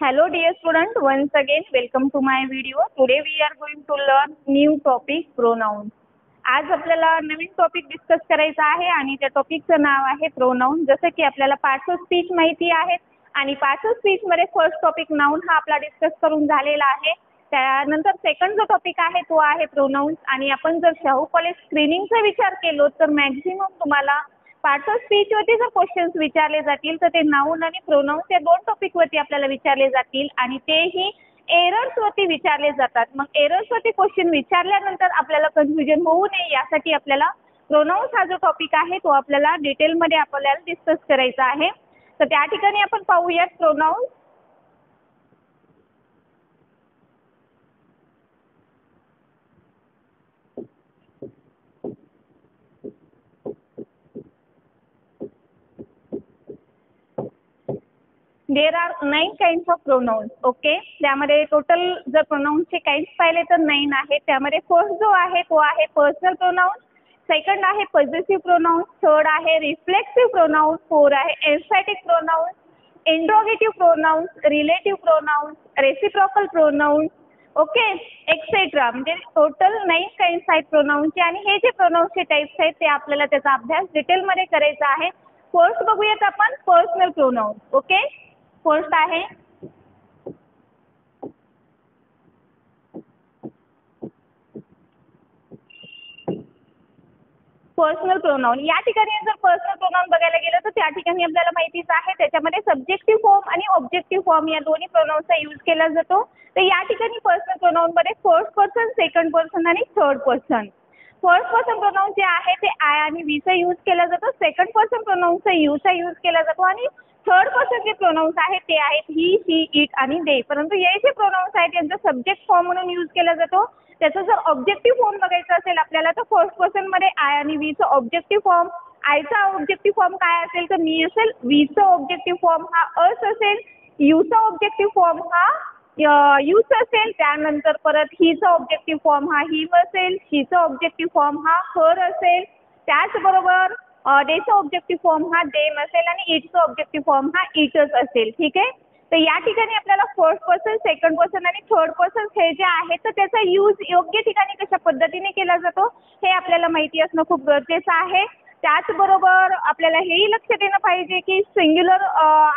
Hello dear student, once again welcome to my video. Today we are going to learn new topic pronouns. आज आपल्याला नवीन topic discuss करायचा आहे आणि त्या टॉपिकचं नाव आहे प्रोनाउन. जसं की आपल्याला पार्ट्स ऑफ स्पीच माहिती आहेत आणि पार्ट्स ऑफ स्पीच मध्ये फर्स्ट टॉपिक नाउन हा आपला डिस्कस करून झालेला आहे. त्यानंतर सेकंड जो टॉपिक आहे तो आहे प्रोनाउन्स आणि आपण जर शाहू कॉलेज स्क्रीनिंगचा विचार केलो तर मॅक्झिमम तुम्हाला पार्ट्स ऑफ स्पीच वरती जर क्वेश्चन्स विचारले जातील तर ते नाउन आणि प्रोनाउन्स या दोन टॉपिक वरती आपल्याला विचारले जातील आणि तेही एरर्स वरती विचारले जातात. मग एरर्स वरती क्वेश्चन विचारल्यानंतर आपल्याला कन्फ्युजन होऊ नये यासाठी आपल्याला प्रोनाउन्स हा जो टॉपिक आहे तो आपल्याला डिटेलमध्ये आपल्याला डिस्कस करायचा आहे. तर त्या ठिकाणी आपण पाहूयात pronounce. There are 9 kinds of pronounce. Okay, त्यामध्ये टोटल जर प्रोनाउन्सचे काइंड्स पाहिले तर 9 आहेत. त्यामध्ये फर्स्ट जो आहे तो आहे पर्सनल प्रोनाउन्स, सेकंड आहे पॉझेसिव्ह प्रोनाउन्स, थर्ड आहे रिफ्लेक्सिव्ह प्रोनाउन्स, फोर्थ आहे emphatic pronouns, interrogative pronouns, relative pronouns, reciprocal pronouns, okay etcetera. म्हणजे टोटल 9 काइंड्स आहेत प्रोनाउन्सचे आणि हे जे प्रोनाउन्सचे टाइप्स आहेत ते आपल्याला त्याचा अभ्यास डिटेलमध्ये करायचा आहे. फर्स्ट बघूयात आपण पर्सनल प्रोनाउन्स. ओके, फर्स्ट आहे पर्सनल प्रोनाउन. या ठिकाणी जर पर्सनल प्रोनाउन बघायला गेलं तर त्या ठिकाणी आपल्याला माहितीच आहे त्याच्यामध्ये सब्जेक्टिव्ह फॉर्म आणि ऑब्जेक्टिव्ह फॉर्म या दोन्ही प्रोनाउन्सचा यूज केला जातो. तर या ठिकाणी पर्सनल प्रोनाउन मध्ये फर्स्ट पर्सन, सेकंड पर्सन आणि third person. First person pronoun जे आहे ते आय आणि वी चा यूज केला जातो. सेकंड पर्सन प्रोनाउनचा यू चा यूज केला जातो आणि थर्ड पर्सन जे प्रोनाउन्स आहेत ते आहेत ही, शी, इट आणि दे. परंतु हे जे प्रोनाउन्स आहेत त्यांचा सब्जेक्ट फॉर्म म्हणून यूज केला जातो. त्याचा जर ऑब्जेक्टिव्ह फॉर्म बघायचा असेल आपल्याला तर फर्स्ट पर्सन मध्ये आय आणि वी चा ऑब्जेक्टिव्ह फॉर्म, आयचा ऑब्जेक्टिव्ह फॉर्म काय असेल तर मी असेल, वी चा ऑब्जेक्टिव्ह फॉर्म हा अस असेल, यू चा ऑब्जेक्टिव्ह फॉर्म हा यूज असेल. त्यानंतर परत हीचा ऑब्जेक्टिव्ह फॉर्म हा हिम असेल, शीचा ऑब्जेक्टिव्ह फॉर्म हा हर असेल. त्याचबरोबर डेचा ऑब्जेक्टिव्ह फॉर्म हा देम असेल आणि इटचा ऑब्जेक्टिव्ह फॉर्म हा इटच असेल. ठीक आहे, तर या ठिकाणी आपल्याला फर्स्ट पर्सन, सेकंड पर्सन आणि थर्ड पर्सन हे जे आहेत तर त्याचा यूज योग्य ठिकाणी कशा पद्धतीने केला जातो हे आपल्याला माहिती असणं खूप गरजेचं आहे. त्याचबरोबर आपल्याला हेही लक्ष देणं पाहिजे की सिंग्युलर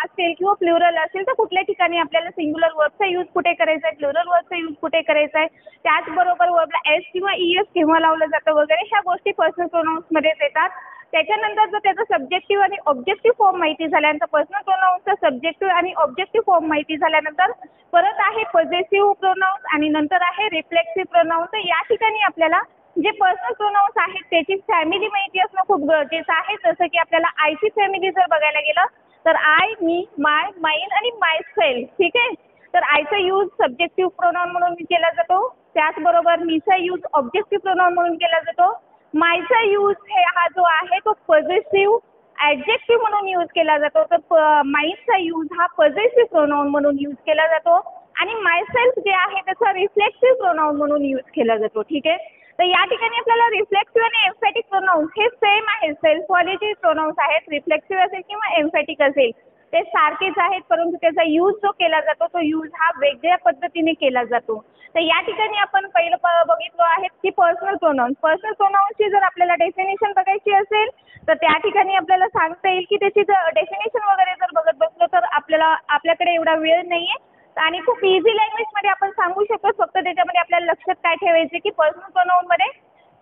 असेल किंवा प्लुरल असेल तर कुठल्या ठिकाणी आपल्याला सिंग्युलर वर्बचा यूज कुठे करायचा आहे, प्लुरल वर्बचा यूज कुठे करायचा आहे. त्याचबरोबर वर्बला एस किंवा ईएस केव्हा लावलं जातं वगैरे ह्या गोष्टी पर्सनल प्रोनाउन्समध्येच येतात. त्याच्यानंतर जर त्याचा सब्जेक्टिव्ह आणि ऑब्जेक्टिव्ह फॉर्म माहिती झाल्यानंतर पर्सनल प्रोनाउन्सचा सब्जेक्टिव्ह आणि ऑब्जेक्टिव्ह फॉर्म माहिती झाल्यानंतर परत आहे पॉझेसिव्ह प्रोनाउन्स आणि नंतर आहे रिफ्लेक्सिव्ह प्रोनाउन्स. तर या ठिकाणी आपल्याला जे पर्सनल प्रोनाउन्स आहेत त्याची फॅमिली माहिती असणं खूप गरजेचं आहे. जसं की आपल्याला आयची फॅमिली जर बघायला गेलं तर आय, मी, माय, माइन आणि माय सेल्फ. ठीक आहे, तर आयचा यूज सब्जेक्टिव्ह प्रोनाउन म्हणून केला जातो. त्याचबरोबर मीचा यूज ऑब्जेक्टिव्ह प्रोनाउन म्हणून केला जातो. मायचा यूज हे हा जो आहे तो पॉझेसिव्ह ॲडजेक्टिव्ह म्हणून यूज केला जातो. तर माइनचा यूज हा पॉझेसिव्ह प्रोनाउन म्हणून यूज केला जातो आणि मायसेल्फ जे आहे त्याचा रिफ्लेक्सिव्ह प्रोनाउन म्हणून यूज केला जातो. ठीक आहे, तर या ठिकाणी आपल्याला रिफ्लेक्सिव्ह आणि एम्फॅटिक प्रोनाउन्स हे सेम आहे. सेल्फवाले जे प्रोनाउन्स आहेत रिफ्लेक्सिव्ह असेल किंवा एम्फॅटिक असेल ते सारखेच आहेत, परंतु त्याचा यूज जो केला जातो तो यूज हा वेगळ्या पद्धतीने केला जातो. तर या ठिकाणी आपण पहिलं बघितलं आहे की पर्सनल प्रोनाउन्स. पर्सनल प्रोनाउन्सची जर आपल्याला डेफिनेशन बघायची असेल तर त्या ठिकाणी आपल्याला सांगता येईल की त्याची जर डेफिनेशन वगैरे जर बघत बसलो तर आपल्याकडे एवढा वेळ नाहीये आणि खूप इझी लँग्वेजमध्ये आपण सांगू शकतो. फक्त त्याच्यामध्ये आपल्याला लक्षात काय ठेवायचे की पर्सनल प्रोनाउनमध्ये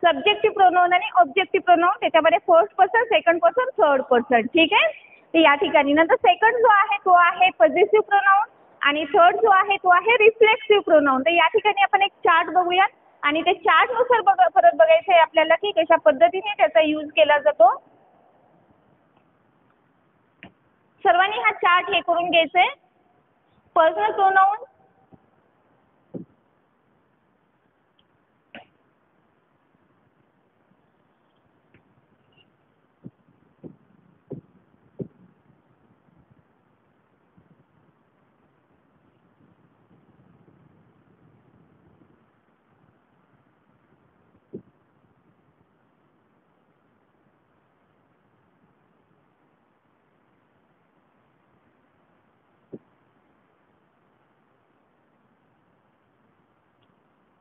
सब्जेक्टिव्ह प्रोनाउन आणि ऑब्जेक्टिव्ह प्रोनाउन त्याच्यामध्ये first person, second person, third person. ठीक आहे, तर या ठिकाणी नंतर सेकंड जो आहे तो आहे पॉझेसिव्ह प्रोनाउन आणि थर्ड जो आहे तो आहे रिफ्लेक्सिव्ह प्रोनाउन. तर या ठिकाणी आपण एक चार्ट बघूयात आणि ते चार्टनुसार परत बघायचं आहे आपल्याला की कशा पद्धतीने त्याचा यूज केला जातो. सर्वांनी हा चार्ट हे करून घ्यायचा आहे. पर्सनल प्रोनाउन,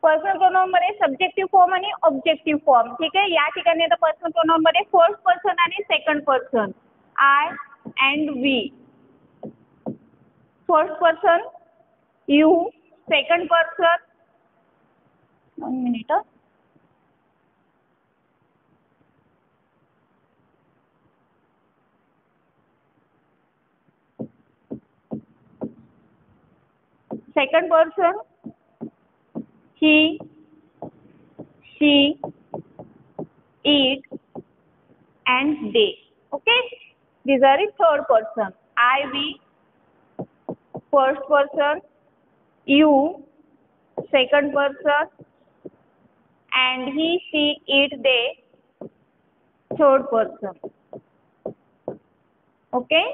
पर्सनल प्रोनाउन मध्ये सब्जेक्टिव्ह फॉर्म आणि ऑब्जेक्टिव्ह फॉर्म. ठीक आहे. या ठिकाणी आता पर्सनल प्रोनाउन मध्ये फर्स्ट पर्सन आणि second person. I and we. First person you, second person 1 minute. Second person he, she, it and they. Okay, these are the third person. I, we, first person, you, second person, and he, she, it, they, third person. Okay,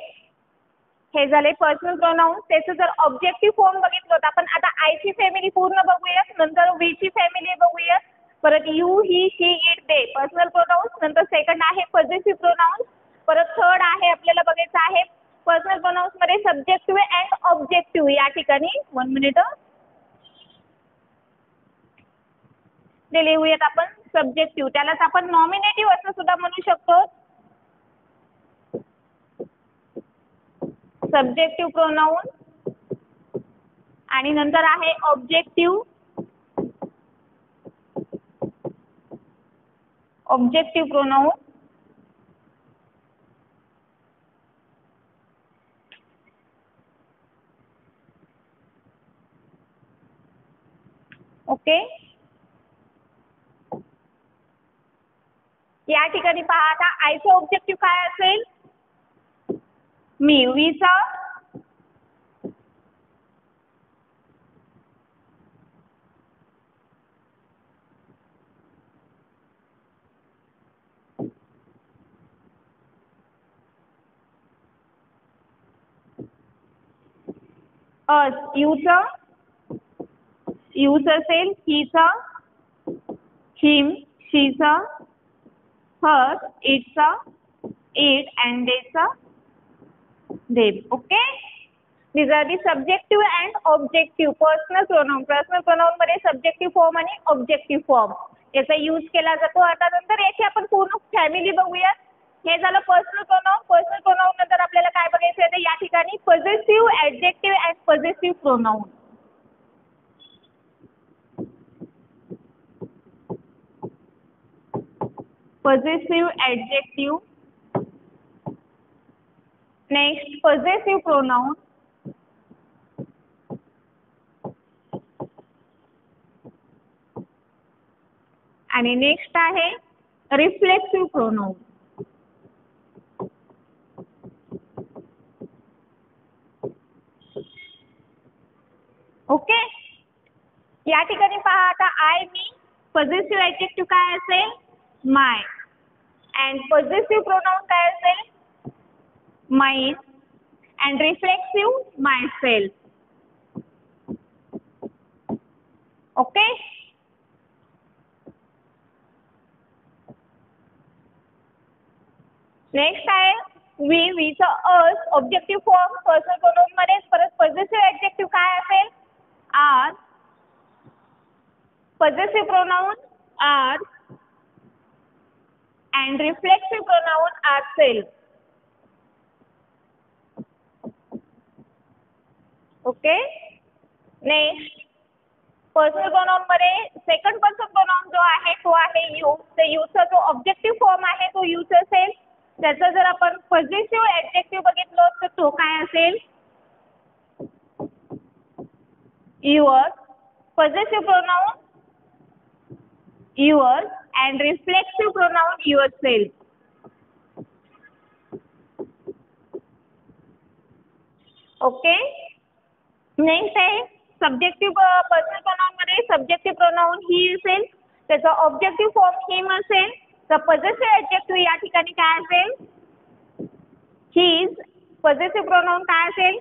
हे झाले personal pronoun. त्याचं जर objective form बघितलं होतं आपण. आता आयची family पूर्ण बघूयात, नंतर वीची फॅमिली बघूयात, परत you, he, she, it, they personal pronounce, नंतर सेकंड आहे पॉझिटिव्ह प्रोनाउन्स, परत थर्ड आहे आपल्याला बघायचं आहे पर्सनल प्रोनाउन्स मध्ये सब्जेक्टिव्ह अँड ऑब्जेक्टिव्ह. या ठिकाणी 1 मिनिट ते लिहूयात आपण. सब्जेक्टिव्ह त्यालाच आपण नॉमिनेटिव्ह असं सुद्धा म्हणू शकतो. सब्जेक्टिव्ह प्रोनाउन आणि नंतर आहे ऑब्जेक्टिव्ह. Objective pronoun. ओके, या ठिकाणी पहा आता आयचं ऑब्जेक्टिव्ह काय असेल. मी. वीचा अस. यूचा यूच असेल. हीचा हिम, शीचा हर, इटचा इट अँड डेचा them. Okay, these are the subjective and objective personal pronoun. Personal pronoun मध्ये सब्जेक्टिव्ह फॉर्म आणि ऑब्जेक्टिव्ह फॉर्म याचा यूज केला जातो. आता नंतर याची आपण पूर्ण फॅमिली बघूयात. हे झालं पर्सनल प्रोनाउन. पर्सनल प्रोनाउन नंतर आपल्याला काय बघायचं आहे या ठिकाणी positive, adjective and positive pronoun. Positive, adjective. Next positive pronoun. आणि नेक्स्ट आहे रिफ्लेक्सिव्ह प्रोनाउन. ओके, या ठिकाणी पहा आता आय, मी. पॉझिटिव्ह ऍडजेक्टिव्ह काय असेल. माय. अँड पॉझिटिव्ह प्रोनाउन काय असेल. Mine. And reflexive myself. Okay, next आहे वी. वीचं us. Objective form personal pronoun मध्ये. परत पॉझिटिव्ह ऍडजेक्टिव्ह काय असेल. Our. Positive pronoun our and reflexive pronoun our self. Okay, next personal pronoun मध्ये second person pronoun जो आहे तो आहे यू. तर यूचा जो ऑब्जेक्टिव्ह फॉर्म आहे तो यूच असेल. त्याचं जर आपण पॉझिटिव्ह ऍडजेक्टिव्ह बघितलं तर तो काय असेल. Your. Positive pronoun your and reflexive pronoun yourself. Okay, next आहे सब्जेक्टिव्ह. पर्सनल प्रोनाउन मध्ये सब्जेक्टिव्ह प्रोनाउन ही असेल. त्याचा ऑब्जेक्टिव्ह फॉर्म हिम असेल. तर पॉझिटिव्ह ऍडजेक्टिव्ह या ठिकाणी काय असेल. हिज. पॉझिटिव्ह प्रोनाउन काय असेल.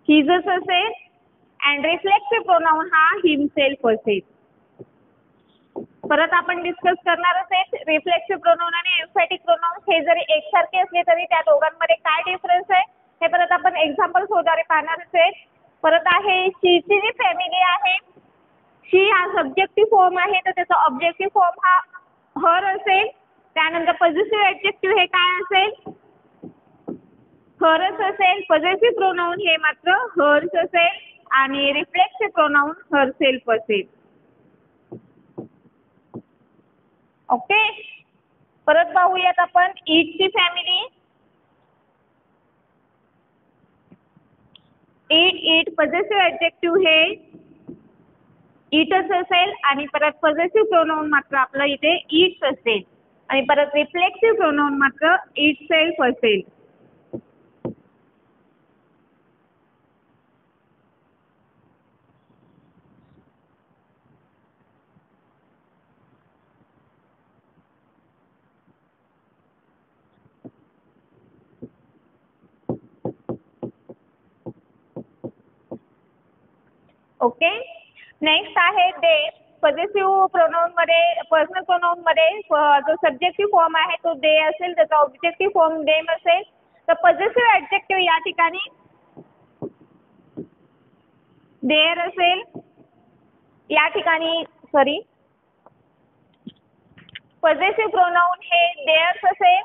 हिजच असेल. अँड रिफ्लेक्सिव्ह प्रोनाउन हा हिमसेल्फ असेल. परत आपण डिस्कस करणारच आहे रिफ्लेक्सिव्ह प्रोनाउन आणि एम्फॅटिक प्रोनाउन हे जरी एकसारखे असले तरी त्या दोघांमध्ये काय डिफरन्स आहे हे परत आपण एक्झाम्पल द्वारे पाहणारच आहे. परत आहे शीची जी फॅमिली आहे. शी हा सब्जेक्टिव्ह फॉर्म आहे तर त्याचा ऑब्जेक्टिव्ह फॉर्म हा हर असेल. त्यानंतर पॉझिटिव्ह ॲडजेक्टिव्ह हे काय असेल, हरच असेल. पॉझिटिव्ह प्रोनाऊन हे मात्र हर्स असेल आणि रिफ्लेक्सिव्ह प्रोनाऊन हरसेल्फ असेल. ओके, परत पाहूयात आपण इटची फॅमिली. इट पॉझिटिव्ह ॲडजेक्टिव्ह हे इटच असेल आणि परत पॉझिटिव्ह प्रोनाऊन मात्र आपलं इथे इट्स असेल आणि परत रिफ्लेक्सिव्ह प्रोनाऊन मात्र इट सेल्फ असेल. ओके, नेक्स्ट आहे दे. पॉझिटिव्ह प्रोनाऊन मध्ये, पर्सनल प्रोनाऊन मध्ये जो सब्जेक्टिव्ह फॉर्म आहे तो दे असेल, त्याचा ऑब्जेक्टिव्ह फॉर्म देम असेल. तर पॉझिटिव्ह ॲडजेक्टिव्ह या ठिकाणी देअर असेल. या ठिकाणी सॉरी, पॉझिटिव्ह प्रोनाऊन हे देअर्स असेल.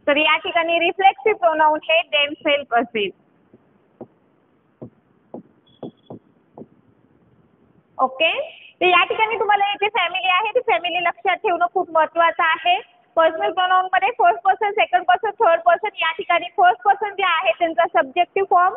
तर या ठिकाणी रिफ्लेक्सिव्ह प्रोनाऊन हे देम सेल्फ असेल. ओके, तर या ठिकाणी तुम्हाला जी फॅमिली आहे ती फॅमिली लक्षात ठेवणं खूप महत्त्वाचं आहे. पर्सनल प्रोनाऊन मध्ये first person, second person, third person. या ठिकाणी फर्स्ट पर्सन जे आहे त्यांचा सब्जेक्टिव्ह फॉर्म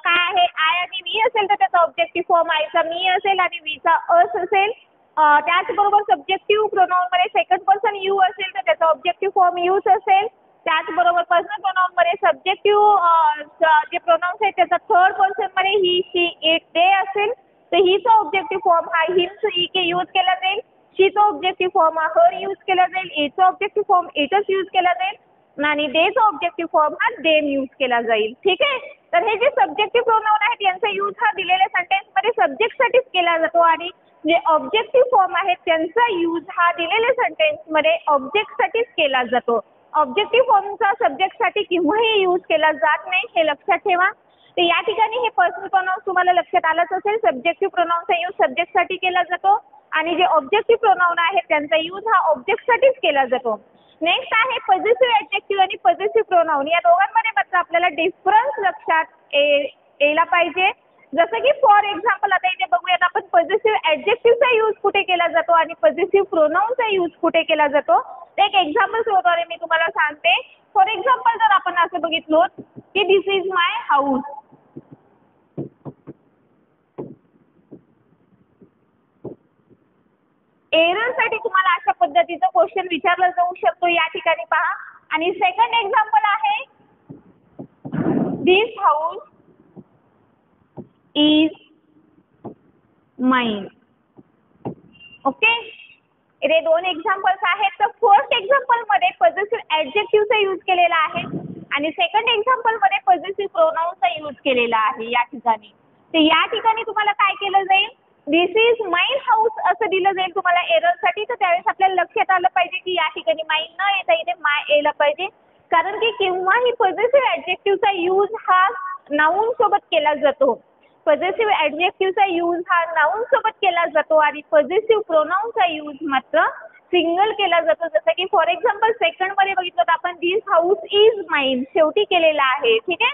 काय आहे, आय आणि वी असेल तर त्याचा ऑब्जेक्टिव्ह फॉर्म आयचा मी असेल आणि वीचा अस असेल. त्याचबरोबर सब्जेक्टिव्ह प्रोनाऊन मध्ये सेकंड पर्सन यू असेल तर त्याचा ऑब्जेक्टिव्ह फॉर्म यूच असेल. त्याचबरोबर पर्सनल प्रोनाऊन मध्ये सब्जेक्टिव्ह जे प्रोनाऊन्स आहेत त्याचा थर्ड पर्सन मध्ये ही, शी, इट, दे असेल तर हीचा ऑब्जेक्टिव्ह फॉर्म हा हिम्स, ही के यूज केला जाईल. शीचा ऑब्जेक्टिव्ह फॉर्म हा हर यूज केला जाईल. इटचा ऑब्जेक्टिव्ह फॉर्म इटच यूज केला जाईल आणि डेचा ऑब्जेक्टिव्ह फॉर्म हा देम यूज केला जाईल. ठीक आहे, तर हे जे सब्जेक्टिव्ह प्रोनाऊन आहेत यांचा यूज हा दिलेल्या सेंटेन्समध्ये सब्जेक्टसाठीच केला जातो आणि जे ऑब्जेक्टिव्ह फॉर्म आहेत त्यांचा यूज हा दिलेल्या सेंटेन्समध्ये ऑब्जेक्टसाठीच केला जातो. ऑब्जेक्टिव्ह फॉर्मचा सब्जेक्टसाठी केव्हाही यूज केला जात नाही, हे लक्षात ठेवा. तर या ठिकाणी हे पर्सनल प्रोनाउन्स तुम्हाला लक्षात आलंच असेल. सब्जेक्टिव्ह प्रोनाउन्सचा यूज सब्जेक्टसाठी केला जातो आणि जे ऑब्जेक्टिव्ह प्रोनाउन आहेत त्यांचा यूज हा ऑब्जेक्टसाठीच केला जातो. नेक्स्ट आहे पॉझिटिव्ह ॲडजेक्टिव्ह आणि पॉझिटिव्ह प्रोनाउन. या दोघांमध्ये मात्र आपल्याला डिफरन्स लक्षात यायला पाहिजे. जसं की फॉर एक्झाम्पल आता इथे बघूयात आपण पॉझिटिव्ह ॲडजेक्टिव्हचा यूज कुठे केला जातो आणि पॉझिटिव्ह प्रोनाउनचा यूज कुठे केला जातो. ते एक एक्झाम्पल द्वारे मी तुम्हाला सांगते. फॉर एक्झाम्पल जर आपण असं बघितलो की दिस इज माय हाऊस, एररसाठी तुम्हाला अशा पद्धतीचा क्वेश्चन विचारला जाऊ शकतो. या ठिकाणी पहा. आणि सेकंड एक्झाम्पल आहे दिस हाऊस इज माइन. ओके, हे दोन एक्झाम्पल्स आहेत. तर फर्स्ट एक्झाम्पल मध्ये पॉझिटिव्ह ॲडजेक्टिव्हचा यूज केलेला आहे आणि सेकंड एक्झाम्पल मध्ये पॉझिटिव्ह प्रोनाउनचा यूज केलेला आहे. या ठिकाणी तर या ठिकाणी तुम्हाला काय केलं जाईल, दिस इज माइन हाऊस असं दिलं जाईल तुम्हाला एररसाठी. तर त्यावेळेस आपल्याला लक्षात आलं पाहिजे की या ठिकाणी माइन न येता इथे माय यायला पाहिजे, कारण की केव्हाही पॉझिटिव्ह ॲडजेक्टिव्हचा यूज हा नाऊन सोबत केला जातो. पॉझिटिव्ह ॲडजेक्टिव्हचा यूज हा नाऊन सोबत केला जातो आणि पॉझिटिव्ह प्रोनाउनचा यूज मात्र सिंगल केला जातो. जसं की फॉर एक्झाम्पल सेकंड मध्ये बघितलं तर आपण दिस हाऊस इज माइन शेवटी केलेला आहे. ठीक आहे,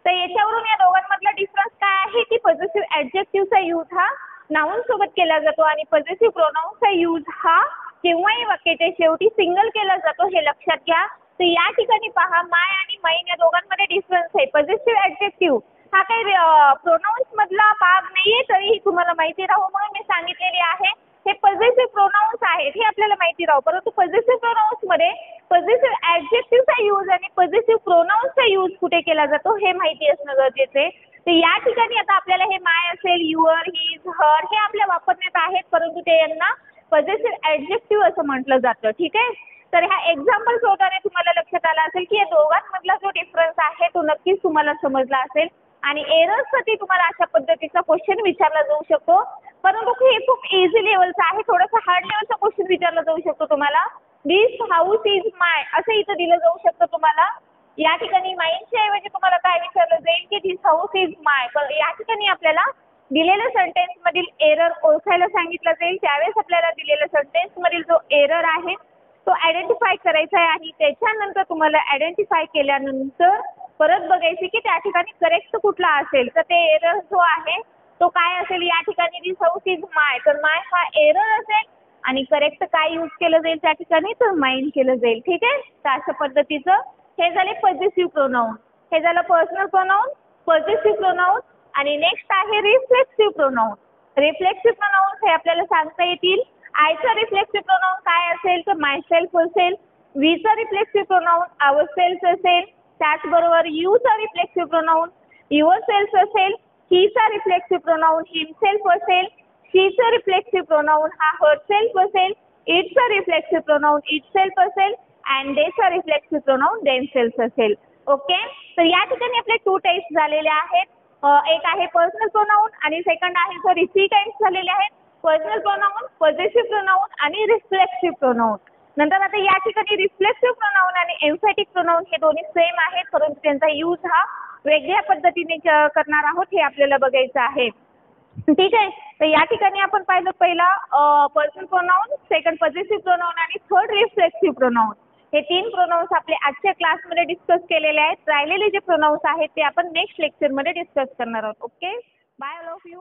तर याच्यावरून या दोघांमधला डिफरन्स काय आहे की पॉझिटिव्ह ॲडजेक्टिव्हचा यूज हा नाऊन सोबत केला जातो आणि पॉझिटिव्ह प्रोनाउनचा यूज हा केव्हाही वाक्याच्या शेवटी सिंगल केला जातो, हे लक्षात घ्या. तर या ठिकाणी पहा, माय आणि माइन या दोघांमध्ये डिफरन्स आहे. पॉझिटिव्ह ॲडजेक्टिव्ह हा काही प्रोनाउन्स मधला भाग नाहीये, तरीही तुम्हाला माहिती राहू म्हणून मी सांगितलेले आहे. हे पॉझिटिव्ह प्रोनाउन्स आहेत हे आपल्याला माहिती राहू, परंतु पॉझिटिव्ह प्रोनाउन्स मध्ये पॉझिटिव्ह ॲडजेक्टिव्हचा यूज आणि पॉझिटिव्ह प्रोनाउन्सचा यूज कुठे केला जातो हे माहिती असणं गरजेचं आहे. तर या ठिकाणी आता आपल्याला हे माय असेल, युअर, हिज, हर हे आपल्या वापरण्यात आहेत, परंतु ते यांना पॉझिटिव्ह ॲडजेक्टिव्ह असं म्हटलं जातं. ठीक आहे, तर ह्या एक्झाम्पल शोधाने तुम्हाला लक्षात आलं असेल की या दोघांमधला जो डिफरन्स आहे तो नक्कीच तुम्हाला समजला असेल. आणि एरर्ससाठी तुम्हाला अशा पद्धतीचा क्वेश्चन विचारला जाऊ शकतो, परंतु हे खूप इझी लेवलचा आहे. थोडासा हार्ड लेवलचा क्वेश्चन विचारला जाऊ शकतो तुम्हाला. दिस हाऊस इज माय असं इथं दिलं जाऊ शकतं तुम्हाला. या ठिकाणी माईनच्या ऐवजी तुम्हाला काय विचारलं जाईल की दिस हाऊस इज माय. पण या ठिकाणी आपल्याला दिलेल्या सेंटेन्स मधील एरर ओळखायला सांगितलं जाईल. त्यावेळेस आपल्याला दिलेल्या सेंटेन्स मधील जो एरर आहे तो आयडेंटिफाय करायचा आहे आणि त्याच्यानंतर तुम्हाला आयडेंटिफाय केल्यानंतर परत बघायची की त्या ठिकाणी करेक्ट कुठला असेल. तर ते एरर जो आहे तो काय असेल, या ठिकाणी दिस हाऊस इज माय, तर माय हा एरर असेल आणि करेक्ट काय यूज केलं जाईल त्या ठिकाणी, तर माईन केलं जाईल. ठीक आहे. तर अशा पद्धतीचं हे झाले पॉझिटिव्ह प्रोनाऊन, हे झालं पर्सनल प्रोनाऊन, पॉझिटिव्ह प्रोनाऊन. आणि नेक्स्ट आहे रिफ्लेक्सिव्ह प्रोनाऊन. रिफ्लेक्सिव्ह प्रोनाऊन हे आपल्याला सांगता येतील. आयचा रिफ्लेक्सिव्ह प्रोनाऊन काय असेल तर माय सेल्फ असेल. वीचा रिफ्लेक्सिव्ह प्रोनाऊन आवर सेल्फ असेल. त्याचबरोबर यूचा रिफ्लेक्सिव्ह प्रोनाऊन युअर सेल्फ असेल. हीचा रिफ्लेक्सिव्ह प्रोनाऊन हिमसेल्फ असेल. शीचा रिफ्लेक्सिव्ह प्रोनाऊन हा हरसेल्फ असेल. इटचा रिफ्लेक्सिव्ह प्रोनाऊन इटसेल्फ असेल. अँड देचा रिफ्लेक्सिव्ह प्रोनाऊन देमसेल्फ असेल. ओके. तर या ठिकाणी आपले 2 टाइप्स झालेले आहेत. एक आहे पर्सनल प्रोनाऊन आणि सेकंड आहे सॉरी 3 टाइप्स झालेले आहेत. पर्सनल प्रोनाऊन, पॉझिटिव्ह प्रोनाऊन आणि रिफ्लेक्सिव्ह प्रोनाऊन. नंतर आता या ठिकाणी रिफ्लेक्सिव्ह प्रोनाऊन आणि एम्फॅटिक प्रोनाऊन हे दोन्ही सेम आहेत, परंतु त्यांचा यूज हा वेगळ्या पद्धतीने करणार आहोत, हे आपल्याला बघायचं आहे. ठीक आहे. तर या ठिकाणी आपण पाहिलं पहिला personal pronoun, second positive pronoun आणि थर्ड रिफ्लेक्सिव्ह प्रोनाऊन. हे 3 प्रोनाऊन्स आपले आजच्या क्लासमध्ये डिस्कस केलेले आहेत. राहिलेले जे प्रोनाऊन्स आहेत ते आपण नेक्स्ट लेक्चरमध्ये डिस्कस करणार आहोत. Okay. Bye all of you.